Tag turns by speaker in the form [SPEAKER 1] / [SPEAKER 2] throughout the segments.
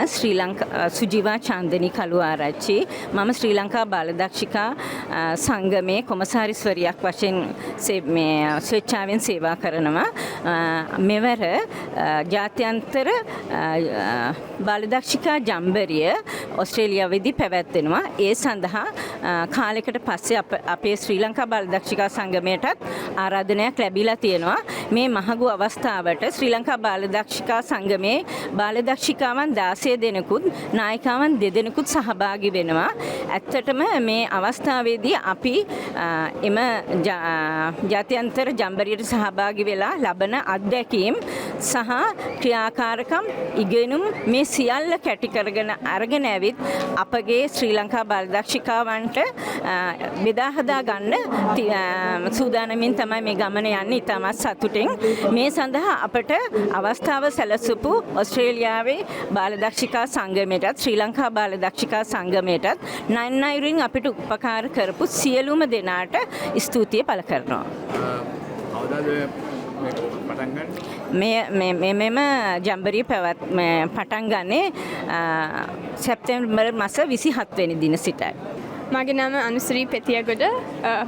[SPEAKER 1] ශ්‍රී ලංකා සුජීවා චන්දනී කළුආරච්චි. මම ශ්‍රී ලංකා බාලදක්ෂිකා සංගමේ කොමසාරිස්වරියක් වශයෙන් ස්වේච්ඡාවෙන් සේවා කරනවා. මෙවර ජාත්‍යන්තර බාලදක්ෂිකා ජම්බරිය ඔස්ට්‍රේලියාවේදී පැවැත්වෙනවා. ඒ සඳහා කාලයකට පස්සේ අපේ ශ්‍රී ලංකා බාලදක්ෂිකා සංගමයටත් ආරාධනයක් ලැබිලා තියෙනවා. මේ මහඟු අවස්ථාවට ශ්‍රී ලංකා බාලදක්ෂිකා සංගමේ බාලදක්ෂිකාවන් 16 දෙනෙකුත් නායිකාවන් 2 දෙනෙකුත් සහභාගී වෙනවා. ඇත්තටම මේ අවස්ථාවේදී අපි එම ජාත්‍යන්තර ජම්බරියට සහභාගී වෙලා ලබන අත්දැකීම් සහ ක්‍රියාකාරකම් ඉගෙනුම් මේ සියල්ල කැටි කරගෙන අරගෙන ඇවිත් අපගේ ශ්‍රී ලංකා බාලදක්ෂිකාවන්ට බෙදා හදා ගන්න සූදානමින් තමයි මේ ගමන යන්නේ. ඉතාමත් සතුටින් මේ සඳහා අපට අවස්ථාව සැලසපු ඔස්ට්‍රේලියාවේ බාලදක්ෂිකා සංගමයටත් ශ්‍රී ලංකා බාලදක්ෂිකා සංගමයටත් නයින් අපිට උපකාර කරපු සියලුම දෙනාට ස්තුතිය පළ කරනවා. මෙම ජම්බරිය පටන් ගන්නේ සැප්තැම්බර් මාස 27 වෙනි දින සිටයි.
[SPEAKER 2] මගේ නම අනුශ්‍රී පෙතියගොඩ.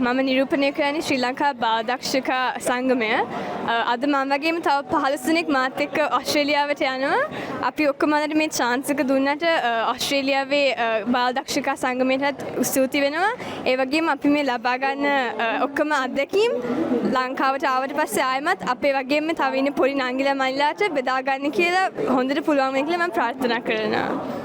[SPEAKER 2] මම නිරූපණය කරන්නේ ශ්‍රී ලංකා බාලදක්ෂිකා සංගමය. අද මම වගේම තව 15 දෙනෙක් මාත් එක්ක ඕස්ට්‍රේලියාවට යනවා. අපි ඔක්කොම මේ chance එක දුන්නට ඕස්ට්‍රේලියාවේ බාලදක්ෂිකා සංගමයටත් ස්තුති වෙනවා. ඒ වගේම අපි මේ ලබා ගන්න ඔක්කොම අත්දැකීම් ලංකාවට ආවට පස්සේ ආයෙමත් අපේ වගේම තව ඉන්න පොඩි නංගිලා මල්ලාට බෙදා ගන්න කියලා හොඳට පුළුවන් වෙන කියලා මම ප්‍රාර්ථනා කරනවා.